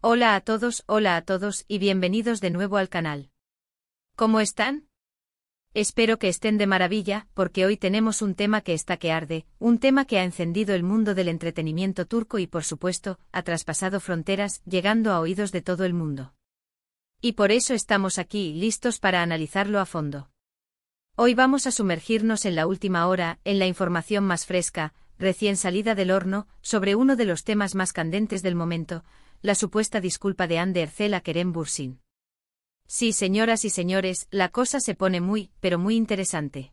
Hola a todos y bienvenidos de nuevo al canal. ¿Cómo están? Espero que estén de maravilla, porque hoy tenemos un tema que está que arde, un tema que ha encendido el mundo del entretenimiento turco y por supuesto, ha traspasado fronteras, llegando a oídos de todo el mundo. Y por eso estamos aquí, listos para analizarlo a fondo. Hoy vamos a sumergirnos en la última hora, en la información más fresca, recién salida del horno, sobre uno de los temas más candentes del momento, la supuesta disculpa de Hande Erçel a Kerem Bürsin. Sí, señoras y señores, la cosa se pone muy, pero muy interesante.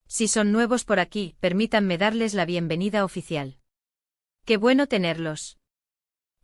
Si son nuevos por aquí, permítanme darles la bienvenida oficial. ¡Qué bueno tenerlos!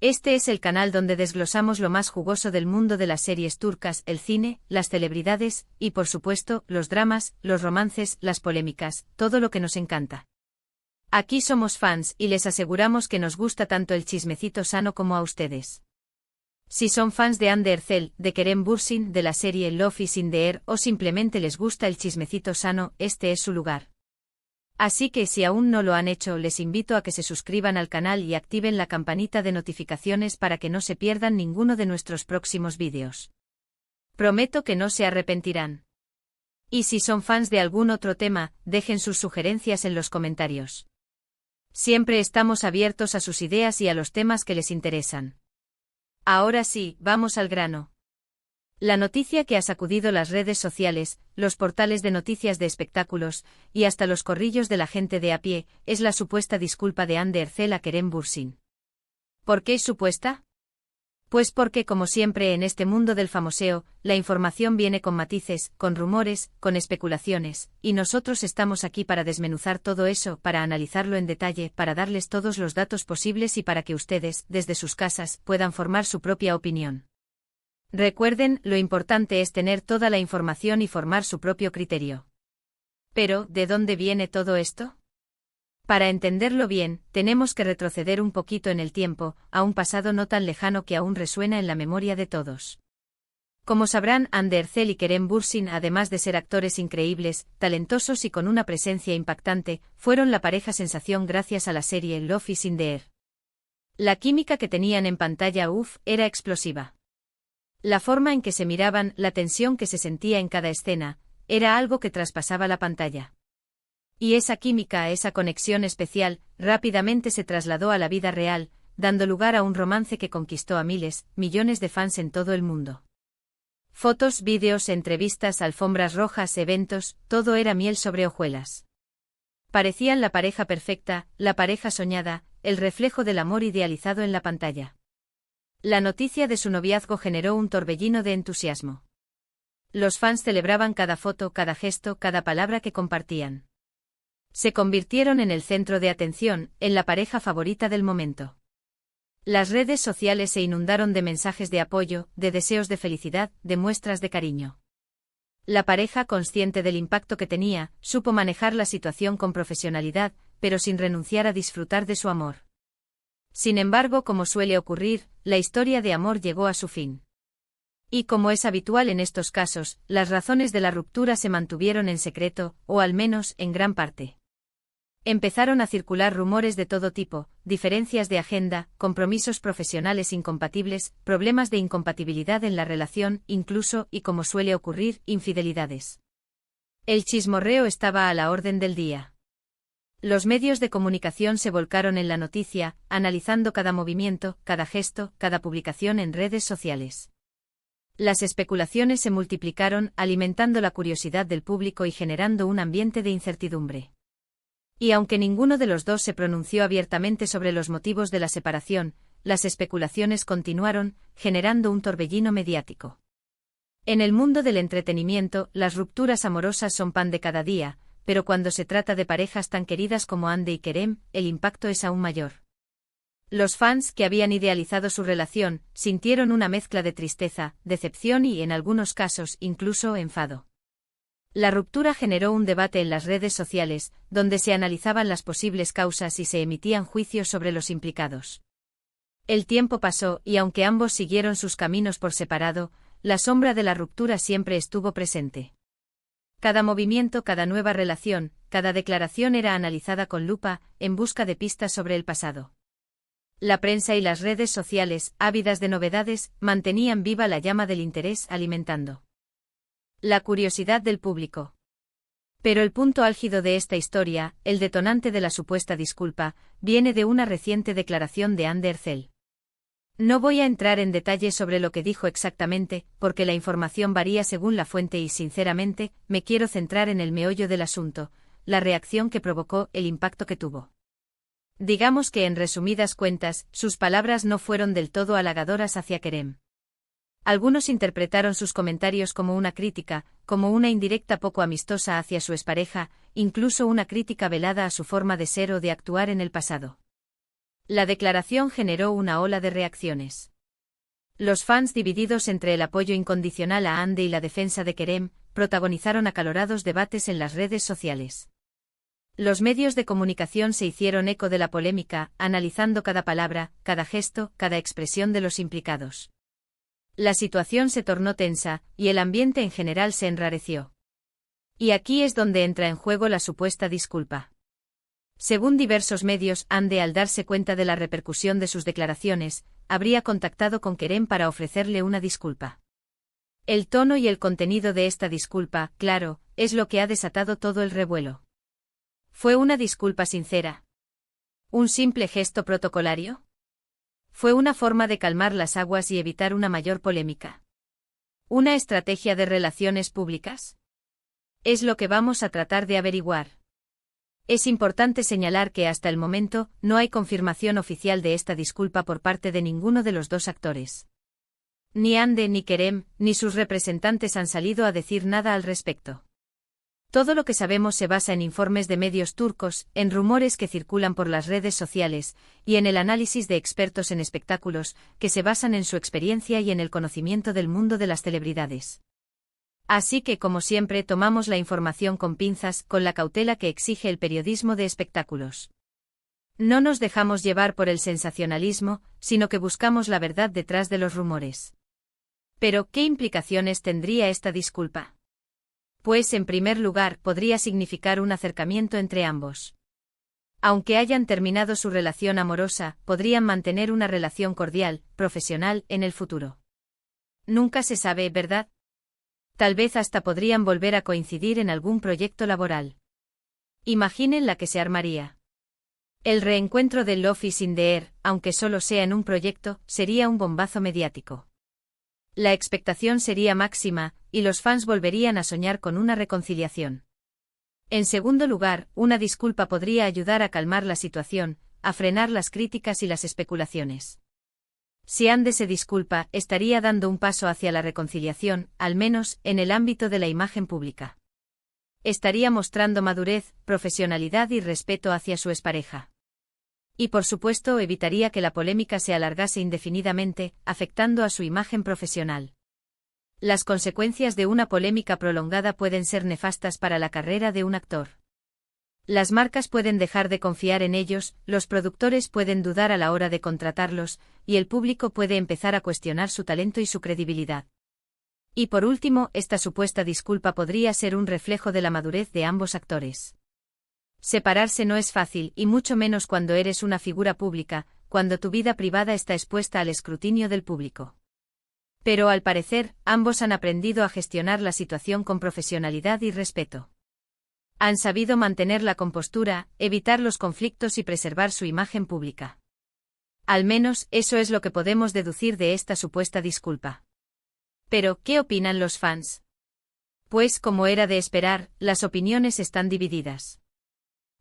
Este es el canal donde desglosamos lo más jugoso del mundo de las series turcas, el cine, las celebridades, y por supuesto, los dramas, los romances, las polémicas, todo lo que nos encanta. Aquí somos fans y les aseguramos que nos gusta tanto el chismecito sano como a ustedes. Si son fans de Hande Erçel, de Kerem Bürsin, de la serie Love is in the Air o simplemente les gusta el chismecito sano, este es su lugar. Así que si aún no lo han hecho, les invito a que se suscriban al canal y activen la campanita de notificaciones para que no se pierdan ninguno de nuestros próximos vídeos. Prometo que no se arrepentirán. Y si son fans de algún otro tema, dejen sus sugerencias en los comentarios. Siempre estamos abiertos a sus ideas y a los temas que les interesan. Ahora sí, vamos al grano. La noticia que ha sacudido las redes sociales, los portales de noticias de espectáculos, y hasta los corrillos de la gente de a pie, es la supuesta disculpa de Hande Erçel a Kerem Bürsin. ¿Por qué es supuesta? Pues porque como siempre en este mundo del famoseo, la información viene con matices, con rumores, con especulaciones, y nosotros estamos aquí para desmenuzar todo eso, para analizarlo en detalle, para darles todos los datos posibles y para que ustedes, desde sus casas, puedan formar su propia opinión. Recuerden, lo importante es tener toda la información y formar su propio criterio. Pero, ¿de dónde viene todo esto? Para entenderlo bien, tenemos que retroceder un poquito en el tiempo, a un pasado no tan lejano que aún resuena en la memoria de todos. Como sabrán, Hande Erçel y Kerem Bürsin, además de ser actores increíbles, talentosos y con una presencia impactante, fueron la pareja sensación gracias a la serie Love is in the Air. La química que tenían en pantalla, era explosiva. La forma en que se miraban, la tensión que se sentía en cada escena, era algo que traspasaba la pantalla. Y esa química, esa conexión especial, rápidamente se trasladó a la vida real, dando lugar a un romance que conquistó a miles, millones de fans en todo el mundo. Fotos, vídeos, entrevistas, alfombras rojas, eventos, todo era miel sobre hojuelas. Parecían la pareja perfecta, la pareja soñada, el reflejo del amor idealizado en la pantalla. La noticia de su noviazgo generó un torbellino de entusiasmo. Los fans celebraban cada foto, cada gesto, cada palabra que compartían. Se convirtieron en el centro de atención, en la pareja favorita del momento. Las redes sociales se inundaron de mensajes de apoyo, de deseos de felicidad, de muestras de cariño. La pareja, consciente del impacto que tenía, supo manejar la situación con profesionalidad, pero sin renunciar a disfrutar de su amor. Sin embargo, como suele ocurrir, la historia de amor llegó a su fin. Y como es habitual en estos casos, las razones de la ruptura se mantuvieron en secreto, o al menos, en gran parte. Empezaron a circular rumores de todo tipo, diferencias de agenda, compromisos profesionales incompatibles, problemas de incompatibilidad en la relación, incluso, y como suele ocurrir, infidelidades. El chismorreo estaba a la orden del día. Los medios de comunicación se volcaron en la noticia, analizando cada movimiento, cada gesto, cada publicación en redes sociales. Las especulaciones se multiplicaron, alimentando la curiosidad del público y generando un ambiente de incertidumbre. Y aunque ninguno de los dos se pronunció abiertamente sobre los motivos de la separación, las especulaciones continuaron, generando un torbellino mediático. En el mundo del entretenimiento, las rupturas amorosas son pan de cada día, pero cuando se trata de parejas tan queridas como Hande y Kerem, el impacto es aún mayor. Los fans, que habían idealizado su relación, sintieron una mezcla de tristeza, decepción y, en algunos casos, incluso enfado. La ruptura generó un debate en las redes sociales, donde se analizaban las posibles causas y se emitían juicios sobre los implicados. El tiempo pasó y aunque ambos siguieron sus caminos por separado, la sombra de la ruptura siempre estuvo presente. Cada movimiento, cada nueva relación, cada declaración era analizada con lupa, en busca de pistas sobre el pasado. La prensa y las redes sociales, ávidas de novedades, mantenían viva la llama del interés, alimentando la curiosidad del público. Pero el punto álgido de esta historia, el detonante de la supuesta disculpa, viene de una reciente declaración de Anne Derzel. No voy a entrar en detalles sobre lo que dijo exactamente, porque la información varía según la fuente y sinceramente, me quiero centrar en el meollo del asunto, la reacción que provocó, el impacto que tuvo. Digamos que en resumidas cuentas, sus palabras no fueron del todo halagadoras hacia Kerem. Algunos interpretaron sus comentarios como una crítica, como una indirecta poco amistosa hacia su expareja, incluso una crítica velada a su forma de ser o de actuar en el pasado. La declaración generó una ola de reacciones. Los fans, divididos entre el apoyo incondicional a Hande y la defensa de Kerem, protagonizaron acalorados debates en las redes sociales. Los medios de comunicación se hicieron eco de la polémica, analizando cada palabra, cada gesto, cada expresión de los implicados. La situación se tornó tensa, y el ambiente en general se enrareció. Y aquí es donde entra en juego la supuesta disculpa. Según diversos medios, Hande, al darse cuenta de la repercusión de sus declaraciones, habría contactado con Kerem para ofrecerle una disculpa. El tono y el contenido de esta disculpa, claro, es lo que ha desatado todo el revuelo. ¿Fue una disculpa sincera? ¿Un simple gesto protocolario? ¿Fue una forma de calmar las aguas y evitar una mayor polémica? ¿Una estrategia de relaciones públicas? Es lo que vamos a tratar de averiguar. Es importante señalar que hasta el momento no hay confirmación oficial de esta disculpa por parte de ninguno de los dos actores. Ni Hande ni Kerem, ni sus representantes han salido a decir nada al respecto. Todo lo que sabemos se basa en informes de medios turcos, en rumores que circulan por las redes sociales, y en el análisis de expertos en espectáculos, que se basan en su experiencia y en el conocimiento del mundo de las celebridades. Así que, como siempre, tomamos la información con pinzas, con la cautela que exige el periodismo de espectáculos. No nos dejamos llevar por el sensacionalismo, sino que buscamos la verdad detrás de los rumores. Pero, ¿qué implicaciones tendría esta disculpa? Pues, en primer lugar, podría significar un acercamiento entre ambos. Aunque hayan terminado su relación amorosa, podrían mantener una relación cordial, profesional, en el futuro. Nunca se sabe, ¿verdad? Tal vez hasta podrían volver a coincidir en algún proyecto laboral. Imaginen la que se armaría. El reencuentro de Love is in the air, aunque solo sea en un proyecto, sería un bombazo mediático. La expectación sería máxima, y los fans volverían a soñar con una reconciliación. En segundo lugar, una disculpa podría ayudar a calmar la situación, a frenar las críticas y las especulaciones. Si Hande se disculpa, estaría dando un paso hacia la reconciliación, al menos, en el ámbito de la imagen pública. Estaría mostrando madurez, profesionalidad y respeto hacia su expareja. Y por supuesto evitaría que la polémica se alargase indefinidamente, afectando a su imagen profesional. Las consecuencias de una polémica prolongada pueden ser nefastas para la carrera de un actor. Las marcas pueden dejar de confiar en ellos, los productores pueden dudar a la hora de contratarlos, y el público puede empezar a cuestionar su talento y su credibilidad. Y por último, esta supuesta disculpa podría ser un reflejo de la madurez de ambos actores. Separarse no es fácil, y mucho menos cuando eres una figura pública, cuando tu vida privada está expuesta al escrutinio del público. Pero al parecer, ambos han aprendido a gestionar la situación con profesionalidad y respeto. Han sabido mantener la compostura, evitar los conflictos y preservar su imagen pública. Al menos, eso es lo que podemos deducir de esta supuesta disculpa. Pero, ¿qué opinan los fans? Pues, como era de esperar, las opiniones están divididas.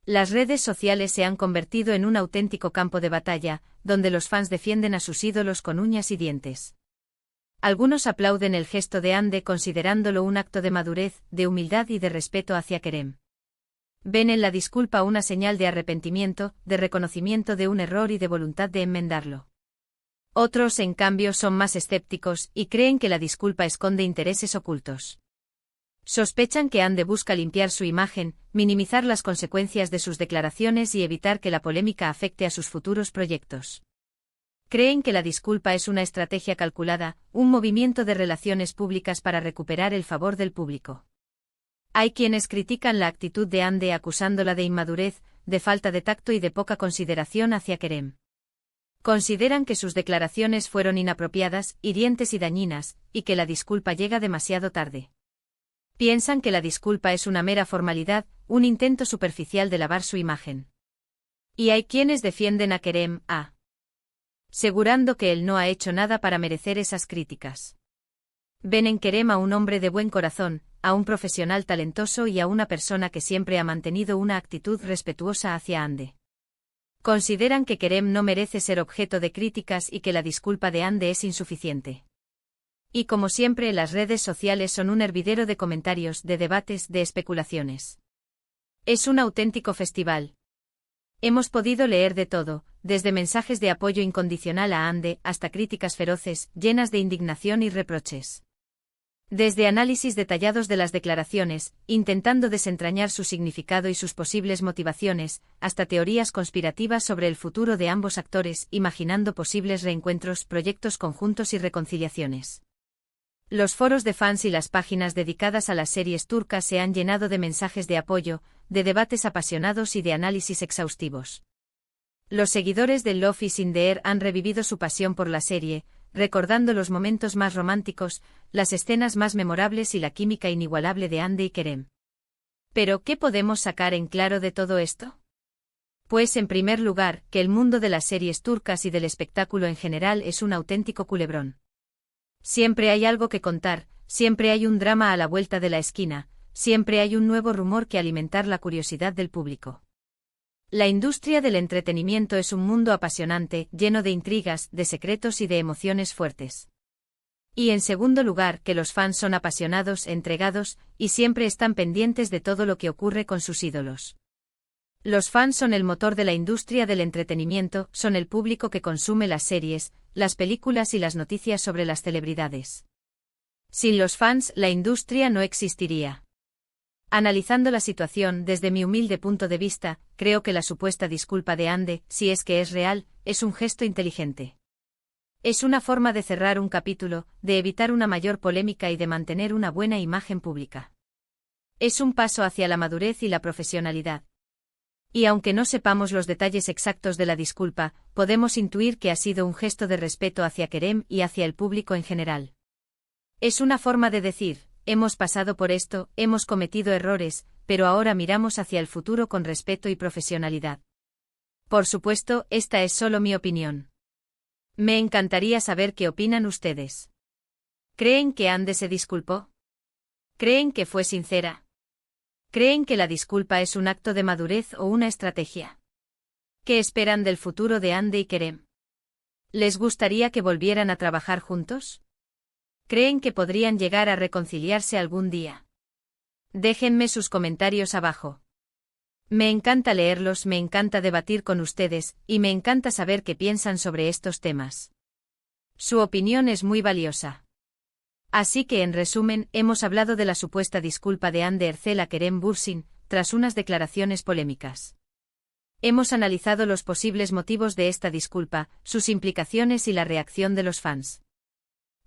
Las redes sociales se han convertido en un auténtico campo de batalla, donde los fans defienden a sus ídolos con uñas y dientes. Algunos aplauden el gesto de Hande considerándolo un acto de madurez, de humildad y de respeto hacia Kerem. Ven en la disculpa una señal de arrepentimiento, de reconocimiento de un error y de voluntad de enmendarlo. Otros, en cambio, son más escépticos y creen que la disculpa esconde intereses ocultos. Sospechan que Hande busca limpiar su imagen, minimizar las consecuencias de sus declaraciones y evitar que la polémica afecte a sus futuros proyectos. Creen que la disculpa es una estrategia calculada, un movimiento de relaciones públicas para recuperar el favor del público. Hay quienes critican la actitud de Hande acusándola de inmadurez, de falta de tacto y de poca consideración hacia Kerem. Consideran que sus declaraciones fueron inapropiadas, hirientes y dañinas, y que la disculpa llega demasiado tarde. Piensan que la disculpa es una mera formalidad, un intento superficial de lavar su imagen. Y hay quienes defienden a Kerem, asegurando que él no ha hecho nada para merecer esas críticas. Ven en Kerem a un hombre de buen corazón, a un profesional talentoso y a una persona que siempre ha mantenido una actitud respetuosa hacia Hande. Consideran que Kerem no merece ser objeto de críticas y que la disculpa de Hande es insuficiente. Y como siempre, las redes sociales son un hervidero de comentarios, de debates, de especulaciones. Es un auténtico festival. Hemos podido leer de todo, desde mensajes de apoyo incondicional a Hande hasta críticas feroces, llenas de indignación y reproches. Desde análisis detallados de las declaraciones, intentando desentrañar su significado y sus posibles motivaciones, hasta teorías conspirativas sobre el futuro de ambos actores, imaginando posibles reencuentros, proyectos conjuntos y reconciliaciones. Los foros de fans y las páginas dedicadas a las series turcas se han llenado de mensajes de apoyo, de debates apasionados y de análisis exhaustivos. Los seguidores de Love is in the Air han revivido su pasión por la serie, recordando los momentos más románticos, las escenas más memorables y la química inigualable de Hande y Kerem. ¿Pero qué podemos sacar en claro de todo esto? Pues en primer lugar, que el mundo de las series turcas y del espectáculo en general es un auténtico culebrón. Siempre hay algo que contar, siempre hay un drama a la vuelta de la esquina, siempre hay un nuevo rumor que alimentar la curiosidad del público. La industria del entretenimiento es un mundo apasionante, lleno de intrigas, de secretos y de emociones fuertes. Y en segundo lugar, que los fans son apasionados, entregados, y siempre están pendientes de todo lo que ocurre con sus ídolos. Los fans son el motor de la industria del entretenimiento, son el público que consume las series, las películas y las noticias sobre las celebridades. Sin los fans, la industria no existiría. Analizando la situación desde mi humilde punto de vista, creo que la supuesta disculpa de Hande, si es que es real, es un gesto inteligente. Es una forma de cerrar un capítulo, de evitar una mayor polémica y de mantener una buena imagen pública. Es un paso hacia la madurez y la profesionalidad. Y aunque no sepamos los detalles exactos de la disculpa, podemos intuir que ha sido un gesto de respeto hacia Kerem y hacia el público en general. Es una forma de decir, hemos pasado por esto, hemos cometido errores, pero ahora miramos hacia el futuro con respeto y profesionalidad. Por supuesto, esta es solo mi opinión. Me encantaría saber qué opinan ustedes. ¿Creen que Hande se disculpó? ¿Creen que fue sincera? ¿Creen que la disculpa es un acto de madurez o una estrategia? ¿Qué esperan del futuro de Hande y Kerem? ¿Les gustaría que volvieran a trabajar juntos? ¿Creen que podrían llegar a reconciliarse algún día? Déjenme sus comentarios abajo. Me encanta leerlos, me encanta debatir con ustedes, y me encanta saber qué piensan sobre estos temas. Su opinión es muy valiosa. Así que en resumen, hemos hablado de la supuesta disculpa de Hande Erçel a Kerem Bürsin, tras unas declaraciones polémicas. Hemos analizado los posibles motivos de esta disculpa, sus implicaciones y la reacción de los fans.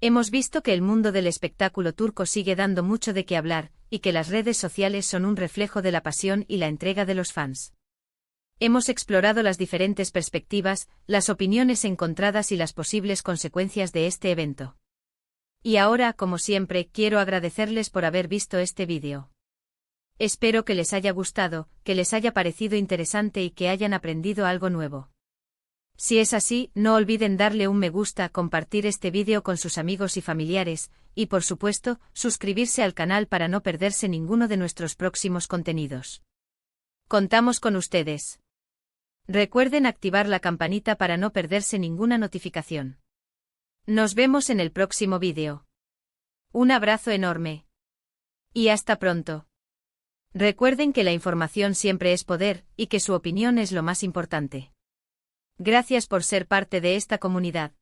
Hemos visto que el mundo del espectáculo turco sigue dando mucho de qué hablar, y que las redes sociales son un reflejo de la pasión y la entrega de los fans. Hemos explorado las diferentes perspectivas, las opiniones encontradas y las posibles consecuencias de este evento. Y ahora, como siempre, quiero agradecerles por haber visto este vídeo. Espero que les haya gustado, que les haya parecido interesante y que hayan aprendido algo nuevo. Si es así, no olviden darle un me gusta, compartir este vídeo con sus amigos y familiares, y por supuesto, suscribirse al canal para no perderse ninguno de nuestros próximos contenidos. Contamos con ustedes. Recuerden activar la campanita para no perderse ninguna notificación. Nos vemos en el próximo vídeo. Un abrazo enorme. Y hasta pronto. Recuerden que la información siempre es poder, y que su opinión es lo más importante. Gracias por ser parte de esta comunidad.